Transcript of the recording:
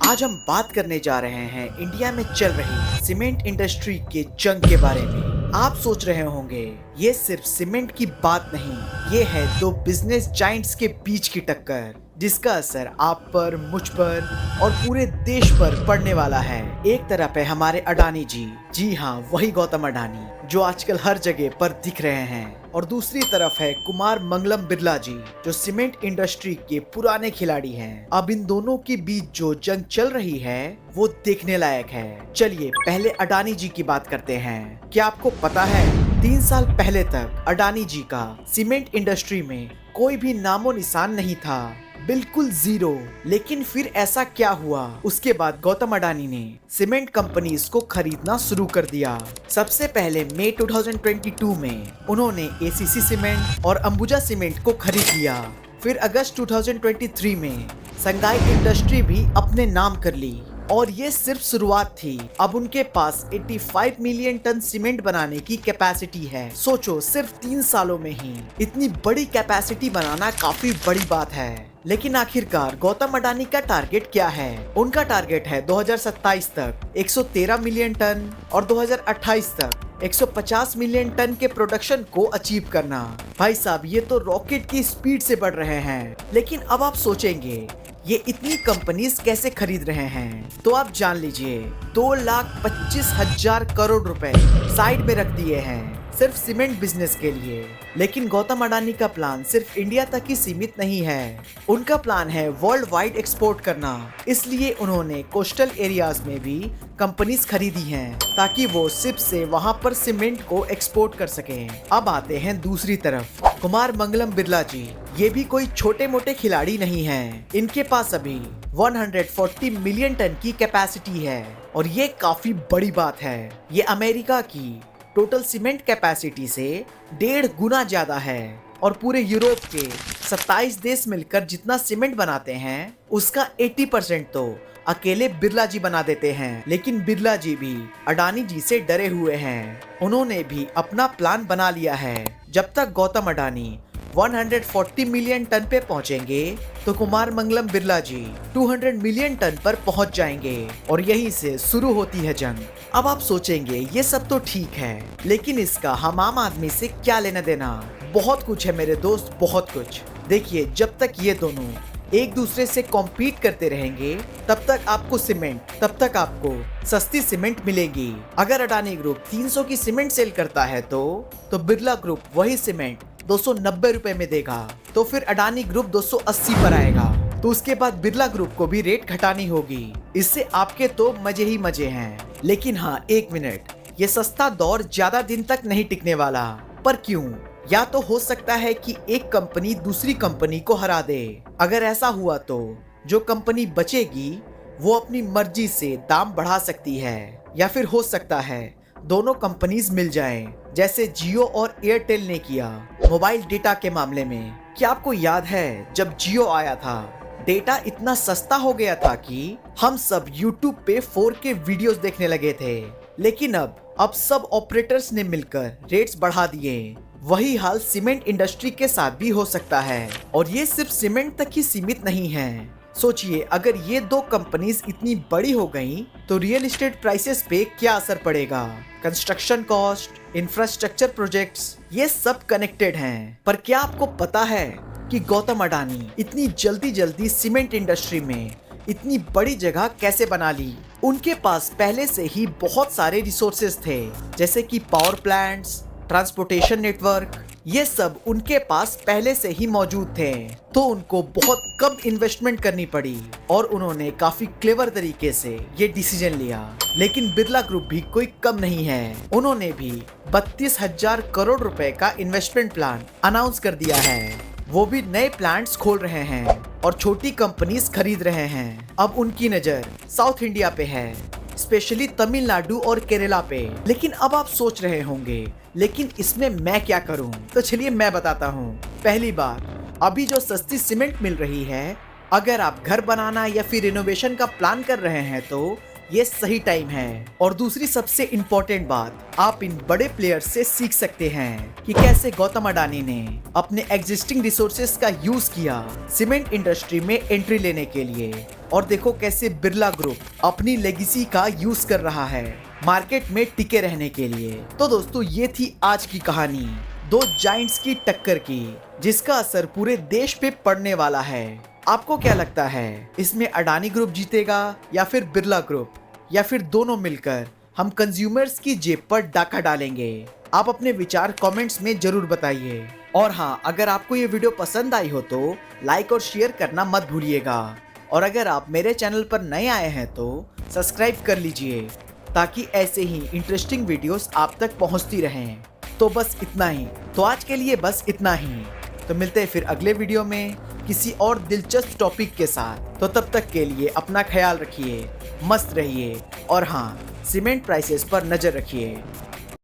आज हम बात करने जा रहे हैं इंडिया में चल रही सीमेंट इंडस्ट्री के जंग के बारे में। आप सोच रहे होंगे ये सिर्फ सीमेंट की बात नहीं, ये है दो बिजनेस जाइंट्स के बीच की टक्कर जिसका असर आप पर, मुझ पर और पूरे देश पर पड़ने वाला है। एक तरफ है हमारे अडानी जी हाँ, वही गौतम अडानी जो आजकल हर जगह पर दिख रहे हैं, और दूसरी तरफ है कुमार मंगलम बिरला जी जो सीमेंट इंडस्ट्री के पुराने खिलाड़ी हैं। अब इन दोनों के बीच जो जंग चल रही है वो देखने लायक है। चलिए पहले अडानी जी की बात करते हैं। क्या आपको पता है 3 साल पहले तक अडानी जी का सीमेंट इंडस्ट्री में कोई भी नामो निशान नहीं था, बिल्कुल जीरो। लेकिन फिर ऐसा क्या हुआ? उसके बाद गौतम अडानी ने सीमेंट कंपनीज को खरीदना शुरू कर दिया। सबसे पहले मई 2022 में उन्होंने एसीसी सीमेंट और अंबुजा सीमेंट को खरीद लिया। फिर अगस्त 2023 में संगाई इंडस्ट्री भी अपने नाम कर ली, और ये सिर्फ शुरुआत थी। अब उनके पास 85 मिलियन टन सीमेंट बनाने की कैपेसिटी है। सोचो, सिर्फ 3 सालों में ही इतनी बड़ी कैपेसिटी बनाना काफी बड़ी बात है। लेकिन आखिरकार गौतम अडानी का टारगेट क्या है? उनका टारगेट है 2027 तक 113 मिलियन टन और 2028 तक 150 मिलियन टन के प्रोडक्शन को अचीव करना। भाई साहब, ये तो रॉकेट की स्पीड से बढ़ रहे हैं। लेकिन अब आप सोचेंगे ये इतनी कंपनीज कैसे खरीद रहे हैं? तो आप जान लीजिए 2,25,000 करोड़ रुपए साइड में रख दिए हैं सिर्फ सीमेंट बिजनेस के लिए। लेकिन गौतम अडानी का प्लान सिर्फ इंडिया तक ही सीमित नहीं है, उनका प्लान है वर्ल्ड वाइड एक्सपोर्ट करना। इसलिए उन्होंने कोस्टल एरियाज में भी कंपनीज खरीदी हैं ताकि वो शिप से वहां पर सीमेंट को एक्सपोर्ट कर सकें। अब आते हैं दूसरी तरफ, कुमार मंगलम बिरला जी। ये भी कोई छोटे मोटे खिलाड़ी नहीं हैं। इनके पास अभी 140 मिलियन टन की कैपेसिटी है, और ये काफी बड़ी बात है। ये अमेरिका की टोटल सीमेंट कैपेसिटी से 1.5 गुना ज्यादा है, और पूरे यूरोप के 27 देश मिलकर जितना सीमेंट बनाते हैं उसका 80% तो अकेले बिरला जी बना देते हैं। लेकिन बिरला जी भी अडानी जी से डरे हुए हैं। उन्होंने भी अपना प्लान बना लिया है। जब तक गौतम अडानी 140 मिलियन टन पे पहुंचेंगे तो कुमार मंगलम बिरला जी 200 मिलियन टन पर पहुंच जाएंगे, और यहीं से शुरू होती है जंग। अब आप सोचेंगे ये सब तो ठीक है, लेकिन इसका हम आम आदमी से क्या लेना देना? बहुत कुछ है मेरे दोस्त, बहुत कुछ। देखिए, जब तक ये दोनों एक दूसरे से कॉम्पीट करते रहेंगे तब तक आपको सस्ती सीमेंट मिलेगी। अगर अडानी ग्रुप 300 की सीमेंट सेल करता है तो बिरला ग्रुप वही सीमेंट 290 रुपए में देगा। तो फिर अडानी ग्रुप 280 पर आएगा। तो उसके बाद बिरला ग्रुप को भी रेट घटानी होगी। इससे आपके तो मजे ही मजे हैं। लेकिन हाँ, एक मिनट, ये सस्ता दौर ज्यादा दिन तक नहीं टिकने वाला। पर क्यों? या तो हो सकता है कि एक कंपनी दूसरी कंपनी को हरा दे। अगर ऐसा हुआ तो जो कंपनी बचेगी वो अपनी मर्जी से दाम बढ़ा सकती है, या फिर हो सकता है दोनों कंपनीज मिल जाएं, जैसे जियो और एयरटेल ने किया मोबाइल डेटा के मामले में। क्या आपको याद है जब जियो आया था, डेटा इतना सस्ता हो गया था कि हम सब YouTube पे 4K वीडियोस देखने लगे थे। लेकिन अब सब ऑपरेटर्स ने मिलकर रेट्स बढ़ा दिए। वही हाल सीमेंट इंडस्ट्री के साथ भी हो सकता है, और ये सिर्फ सीमेंट तक ही सीमित नहीं है। सोचिए, अगर ये दो कंपनीज इतनी बड़ी हो गईं, तो रियल एस्टेट प्राइसेस पे क्या असर पड़ेगा? कंस्ट्रक्शन कॉस्ट, इंफ्रास्ट्रक्चर प्रोजेक्ट्स, ये सब कनेक्टेड हैं। पर क्या आपको पता है कि गौतम अडानी इतनी जल्दी सीमेंट इंडस्ट्री में इतनी बड़ी जगह कैसे बना ली? उनके पास पहले से ही बहुत सारे रिसोर्सेज थे, जैसे कि पावर प्लांट्स, ट्रांसपोर्टेशन नेटवर्क, ये सब उनके पास पहले से ही मौजूद थे। तो उनको बहुत कम इन्वेस्टमेंट करनी पड़ी, और उन्होंने काफी क्लेवर तरीके से ये डिसीजन लिया। लेकिन बिरला ग्रुप भी कोई कम नहीं है। उन्होंने भी 32,000 करोड़ रुपए का इन्वेस्टमेंट प्लान अनाउंस कर दिया है। वो भी नए प्लांट्स खोल रहे हैं और छोटी कंपनीज खरीद रहे हैं। अब उनकी नजर साउथ इंडिया पे है, स्पेशली तमिलनाडु और केरला पे। लेकिन अब आप सोच रहे होंगे, लेकिन इसमें मैं क्या करूं? तो चलिए मैं बताता हूं। पहली बात, अभी जो सस्ती सीमेंट मिल रही है, अगर आप घर बनाना या फिर रिनोवेशन का प्लान कर रहे हैं तो ये सही टाइम है। और दूसरी सबसे इम्पोर्टेंट बात, आप इन बड़े प्लेयर्स से सीख सकते हैं कि कैसे गौतम अडानी ने अपने एग्जिस्टिंग रिसोर्सेज का यूज किया सीमेंट इंडस्ट्री में एंट्री लेने के लिए, और देखो कैसे बिरला ग्रुप अपनी लेगेसी का यूज कर रहा है मार्केट में टिके रहने के लिए। तो दोस्तों, ये थी आज की कहानी, दो जायंट्स की टक्कर की, जिसका असर पूरे देश पे पड़ने वाला है। आपको क्या लगता है, इसमें अडानी ग्रुप जीतेगा या फिर बिरला ग्रुप, या फिर दोनों मिलकर हम कंज्यूमर्स की जेब पर डाका डालेंगे? आप अपने विचार कमेंट्स में जरूर बताइए। और हाँ, अगर आपको ये वीडियो पसंद आई हो तो लाइक और शेयर करना मत भूलिएगा। और अगर आप मेरे चैनल पर नए आए हैं तो सब्सक्राइब कर लीजिए, ताकि ऐसे ही इंटरेस्टिंग वीडियोस आप तक पहुंचती रहें। तो बस इतना ही, तो आज के लिए बस इतना ही। तो मिलते हैं फिर अगले वीडियो में किसी और दिलचस्प टॉपिक के साथ। तो तब तक के लिए अपना ख्याल रखिए, मस्त रहिए, और हाँ, सीमेंट प्राइसेस पर नजर रखिए।